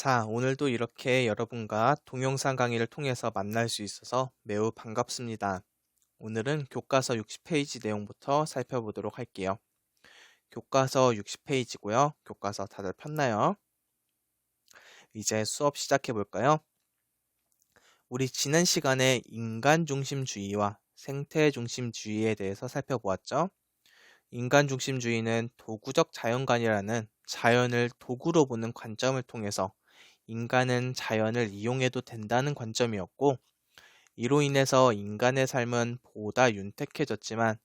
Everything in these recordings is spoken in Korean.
자, 오늘도 이렇게 여러분과 동영상 강의를 통해서 만날 수 있어서 매우 반갑습니다. 오늘은 교과서 60페이지 내용부터 살펴보도록 할게요. 교과서 60페이지고요. 교과서 다들 폈나요? 이제 수업 시작해 볼까요? 우리 지난 시간에 인간 중심주의와 생태 중심주의에 대해서 살펴보았죠. 인간 중심주의는 도구적 자연관이라는 자연을 도구로 보는 관점을 통해서 인간은 자연을 이용해도 된다는 관점이었고, 이로 인해서 인간의 삶은 보다 윤택해졌지만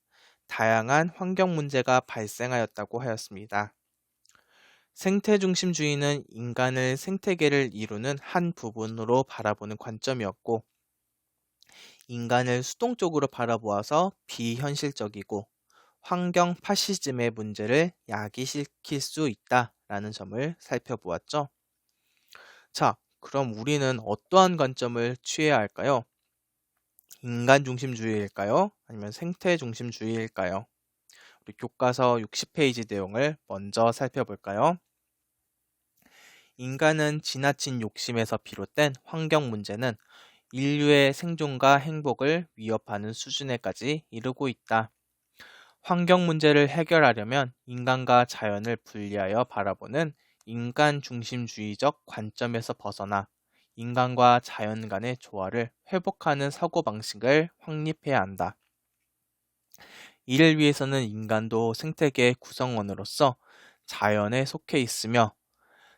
다양한 환경 문제가 발생하였다고 하였습니다. 생태중심주의는 인간을 생태계를 이루는 한 부분으로 바라보는 관점이었고, 인간을 수동적으로 바라보아서 비현실적이고 환경 파시즘의 문제를 야기시킬 수 있다라는 점을 살펴보았죠. 자, 그럼 우리는 어떠한 관점을 취해야 할까요? 인간 중심주의일까요? 아니면 생태 중심주의일까요? 우리 교과서 60페이지 내용을 먼저 살펴볼까요? 인간은 지나친 욕심에서 비롯된 환경 문제는 인류의 생존과 행복을 위협하는 수준에까지 이르고 있다. 환경 문제를 해결하려면 인간과 자연을 분리하여 바라보는 인간 중심주의적 관점에서 벗어나 인간과 자연 간의 조화를 회복하는 사고방식을 확립해야 한다. 이를 위해서는 인간도 생태계의 구성원으로서 자연에 속해 있으며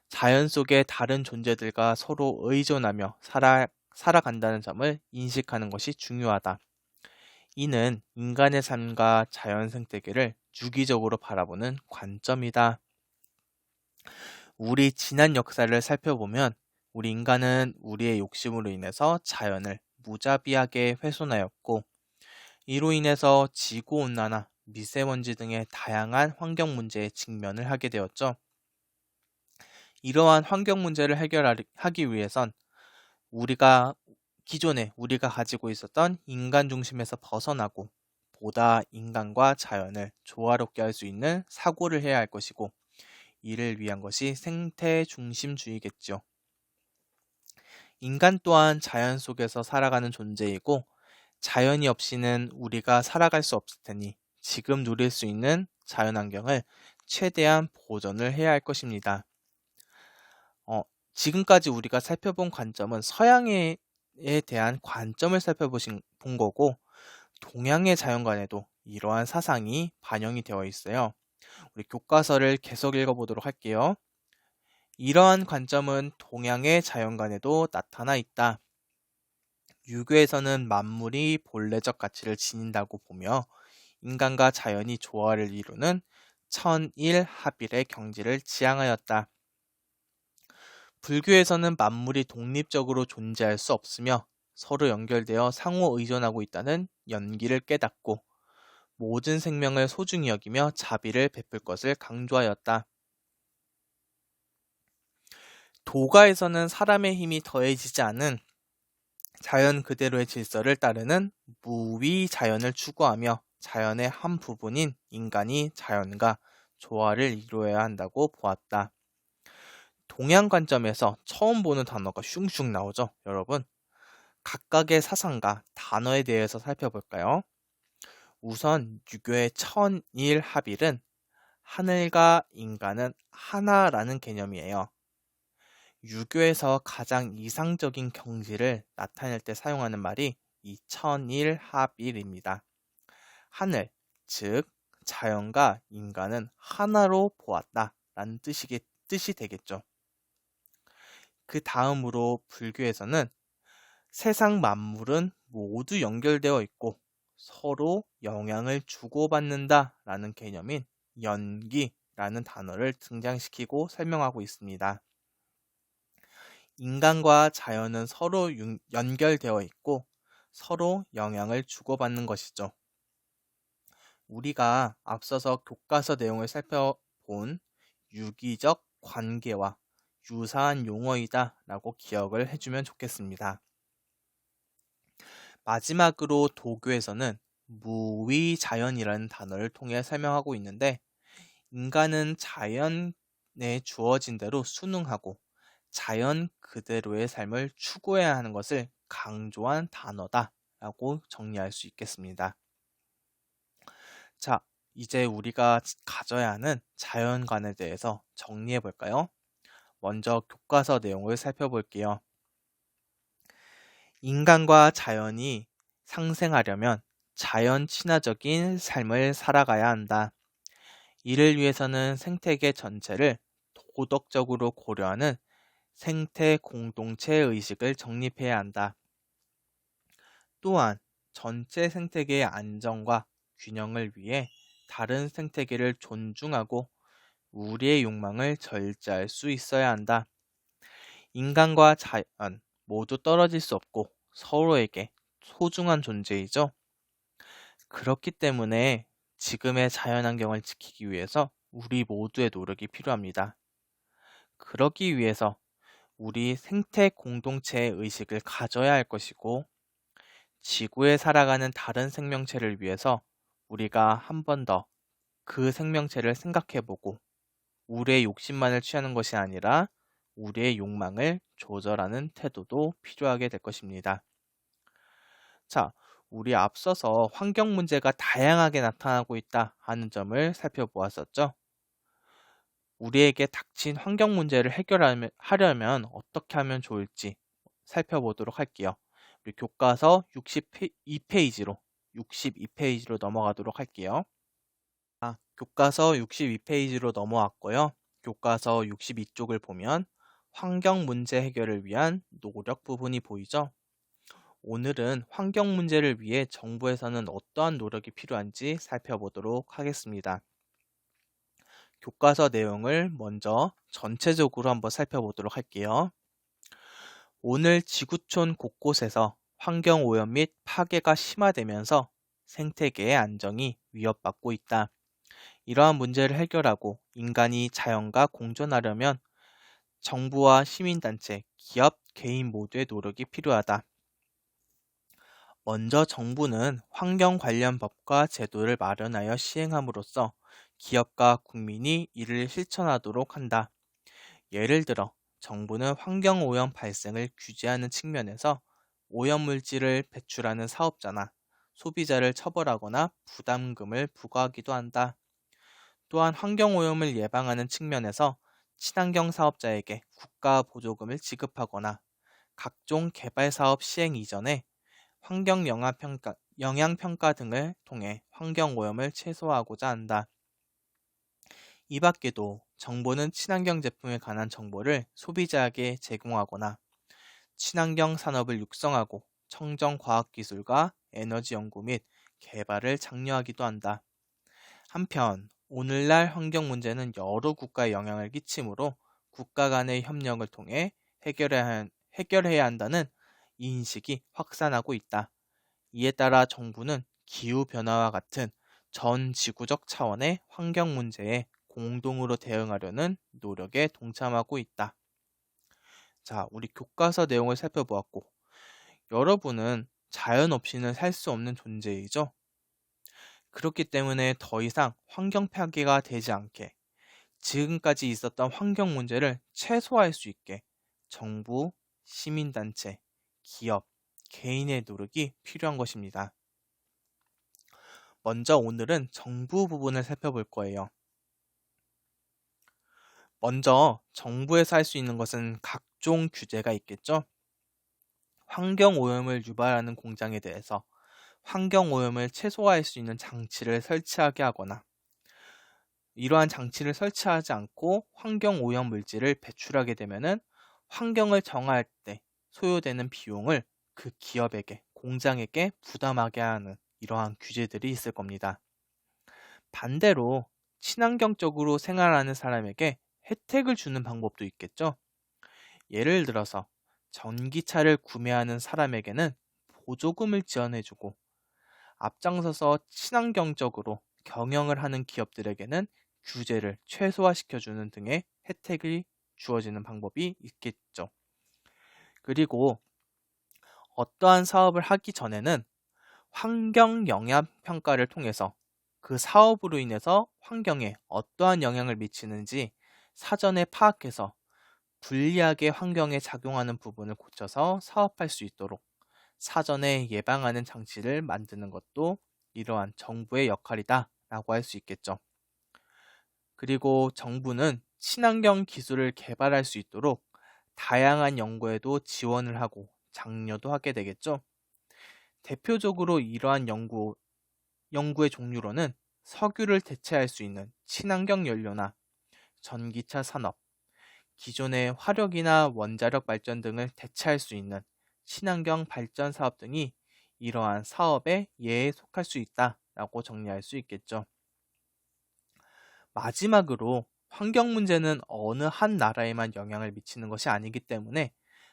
자연 속의 다른 존재들과 서로 의존하며 살아간다는 점을 인식하는 것이 중요하다. 이는 인간의 삶과 자연 생태계를 주기적으로 바라보는 관점이다. 우리 지난 역사를 살펴보면 우리 인간은 우리의 욕심으로 인해서 자연을 무자비하게 훼손하였고, 이로 인해서 지구온난화, 미세먼지 등의 다양한 환경 문제에 직면을 하게 되었죠. 이러한 환경 문제를 해결하기 위해선 기존에 우리가 가지고 있었던 인간 중심에서 벗어나고 보다 인간과 자연을 조화롭게 할 수 있는 사고를 해야 할 것이고, 이를 위한 것이 생태 중심주의겠죠. 인간 또한 자연 속에서 살아가는 존재이고 자연이 없이는 우리가 살아갈 수 없을 테니 지금 누릴 수 있는 자연환경을 최대한 보존을 해야 할 것입니다. 지금까지 우리가 살펴본 관점은 서양에 대한 관점을 본 거고, 동양의 자연관에도 이러한 사상이 반영이 되어 있어요. 우리 교과서를 계속 읽어보도록 할게요. 이러한 관점은 동양의 자연관에도 나타나 있다. 유교에서는 만물이 본래적 가치를 지닌다고 보며 인간과 자연이 조화를 이루는 천일합일의 경지를 지향하였다. 불교에서는 만물이 독립적으로 존재할 수 없으며 서로 연결되어 상호 의존하고 있다는 연기를 깨닫고 모든 생명을 소중히 여기며 자비를 베풀 것을 강조하였다. 도가에서는 사람의 힘이 더해지지 않은 자연 그대로의 질서를 따르는 무위 자연을 추구하며 자연의 한 부분인 인간이 자연과 조화를 이루어야 한다고 보았다. 동양 관점에서 처음 보는 단어가 슝슝 나오죠, 여러분. 각각의 사상과 단어에 대해서 살펴볼까요? 우선 유교의 천일합일은 하늘과 인간은 하나라는 개념이에요. 유교에서 가장 이상적인 경지를 나타낼 때 사용하는 말이 이 천일합일입니다. 하늘, 즉 자연과 인간은 하나로 보았다라는 뜻이 되겠죠. 그 다음으로 불교에서는 세상 만물은 모두 연결되어 있고 서로 영향을 주고받는다라는 개념인 연기라는 단어를 등장시키고 설명하고 있습니다. 인간과 자연은 서로 연결되어 있고 서로 영향을 주고받는 것이죠. 우리가 앞서서 교과서 내용을 살펴본 유기적 관계와 유사한 용어이다 라고 기억을 해주면 좋겠습니다. 마지막으로 도교에서는 무위자연이라는 단어를 통해 설명하고 있는데, 인간은 자연에 주어진 대로 순응하고 자연 그대로의 삶을 추구해야 하는 것을 강조한 단어다라고 정리할 수 있겠습니다. 자, 이제 우리가 가져야 하는 자연관에 대해서 정리해 볼까요? 먼저 교과서 내용을 살펴볼게요. 인간과 자연이 상생하려면 자연 친화적인 삶을 살아가야 한다. 이를 위해서는 생태계 전체를 도덕적으로 고려하는 생태 공동체 의식을 정립해야 한다. 또한 전체 생태계의 안정과 균형을 위해 다른 생태계를 존중하고 우리의 욕망을 절제할 수 있어야 한다. 인간과 자연 모두 떨어질 수 없고 서로에게 소중한 존재이죠. 그렇기 때문에 지금의 자연환경을 지키기 위해서 우리 모두의 노력이 필요합니다. 그러기 위해서 우리 생태 공동체의 의식을 가져야 할 것이고, 지구에 살아가는 다른 생명체를 위해서 우리가 한 번 더 그 생명체를 생각해보고, 우리의 욕심만을 취하는 것이 아니라 우리의 욕망을 조절하는 태도도 필요하게 될 것입니다. 자, 우리 앞서서 환경 문제가 다양하게 나타나고 있다 하는 점을 살펴보았었죠. 우리에게 닥친 환경 문제를 해결하려면 어떻게 하면 좋을지 살펴보도록 할게요. 우리 교과서 62페이지로 넘어가도록 할게요. 교과서 62페이지로 넘어왔고요. 교과서 62쪽을 보면 환경 문제 해결을 위한 노력 부분이 보이죠? 오늘은 환경 문제를 위해 정부에서는 어떠한 노력이 필요한지 살펴보도록 하겠습니다. 교과서 내용을 먼저 전체적으로 한번 살펴보도록 할게요. 오늘 지구촌 곳곳에서 환경오염 및 파괴가 심화되면서 생태계의 안정이 위협받고 있다. 이러한 문제를 해결하고 인간이 자연과 공존하려면 정부와 시민단체, 기업, 개인 모두의 노력이 필요하다. 먼저 정부는 환경 관련 법과 제도를 마련하여 시행함으로써 기업과 국민이 이를 실천하도록 한다. 예를 들어 정부는 환경오염 발생을 규제하는 측면에서 오염물질을 배출하는 사업자나 소비자를 처벌하거나 부담금을 부과하기도 한다. 또한 환경오염을 예방하는 측면에서 친환경 사업자에게 국가 보조금을 지급하거나 각종 개발 사업 시행 이전에 환경 영향평가 등을 통해 환경오염을 최소화하고자 한다. 이 밖에도 정부는 친환경 제품에 관한 정보를 소비자에게 제공하거나 친환경 산업을 육성하고 청정 과학기술과 에너지 연구 및 개발을 장려하기도 한다. 한편 오늘날 환경 문제는 여러 국가에 영향을 끼치므로 국가 간의 협력을 통해 해결해야 한다는 인식이 확산하고 있다. 이에 따라 정부는 기후변화와 같은 전 지구적 차원의 환경 문제에 공동으로 대응하려는 노력에 동참하고 있다. 자, 우리 교과서 내용을 살펴보았고, 여러분은 자연 없이는 살 수 없는 존재이죠? 그렇기 때문에 더 이상 환경 파괴가 되지 않게 지금까지 있었던 환경 문제를 최소화할 수 있게 정부, 시민단체, 기업, 개인의 노력이 필요한 것입니다. 먼저 오늘은 정부 부분을 살펴볼 거예요. 먼저 정부에서 할 수 있는 것은 각종 규제가 있겠죠? 환경오염을 유발하는 공장에 대해서 환경오염을 최소화할 수 있는 장치를 설치하게 하거나 이러한 장치를 설치하지 않고 환경오염 물질을 배출하게 되면은 환경을 정화할 때 소요되는 비용을 그 기업에게, 공장에게 부담하게 하는 이러한 규제들이 있을 겁니다. 반대로 친환경적으로 생활하는 사람에게 혜택을 주는 방법도 있겠죠. 예를 들어서 전기차를 구매하는 사람에게는 보조금을 지원해주고 앞장서서 친환경적으로 경영을 하는 기업들에게는 규제를 최소화시켜주는 등의 혜택이 주어지는 방법이 있겠죠. 그리고 어떠한 사업을 하기 전에는 환경 영향 평가를 통해서 그 사업으로 인해서 환경에 어떠한 영향을 미치는지 사전에 파악해서 불리하게 환경에 작용하는 부분을 고쳐서 사업할 수 있도록 사전에 예방하는 장치를 만드는 것도 이러한 정부의 역할이다 라고 할 수 있겠죠. 그리고 정부는 친환경 기술을 개발할 수 있도록 다양한 연구에도 지원을 하고 장려도 하게 되겠죠. 대표적으로 이러한 연구의 종류로는 석유를 대체할 수 있는 친환경 연료나 전기차 산업, 기존의 화력이나 원자력 발전 등을 대체할 수 있는 친환경 발전 사업 등이 이러한 사업의 예에 속할 수 있다라고 정리할 수 있겠죠. 마지막으로 환경 문제는 어느 한 나라에만 영향을 미치는 것이 아니기 때문에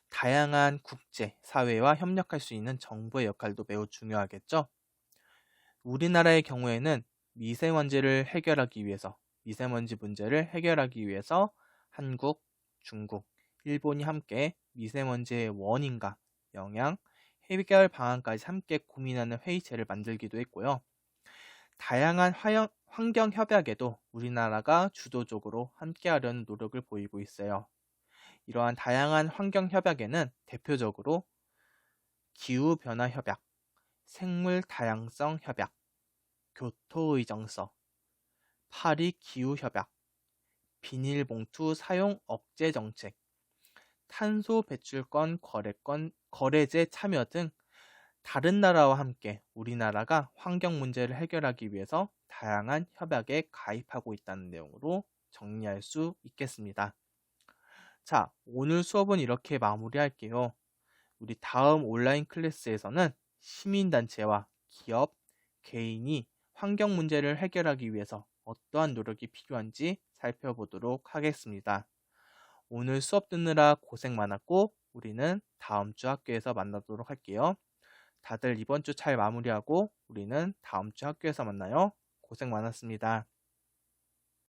다양한 국제, 사회와 협력할 수 있는 정부의 역할도 매우 중요하겠죠. 우리나라의 경우에는 미세먼지 문제를 해결하기 위해서 한국, 중국, 일본이 함께 미세먼지의 원인과 영향, 해결 방안까지 함께 고민하는 회의체를 만들기도 했고요. 다양한 환경 협약에도 우리나라가 주도적으로 함께하려는 노력을 보이고 있어요. 이러한 다양한 환경 협약에는 대표적으로 기후변화 협약, 생물 다양성 협약, 교토의정서, 파리 기후협약, 비닐봉투 사용 억제 정책, 탄소 배출권 거래제 참여 등 다른 나라와 함께 우리나라가 환경 문제를 해결하기 위해서 다양한 협약에 가입하고 있다는 내용으로 정리할 수 있겠습니다. 자, 오늘 수업은 이렇게 마무리할게요. 우리 다음 온라인 클래스에서는 시민단체와 기업, 개인이 환경 문제를 해결하기 위해서 어떠한 노력이 필요한지 살펴보도록 하겠습니다. 오늘 수업 듣느라 고생 많았고 우리는 다음 주 학교에서 만나도록 할게요. 다들 이번 주 잘 마무리하고 우리는 다음 주 학교에서 만나요. 고생 많았습니다.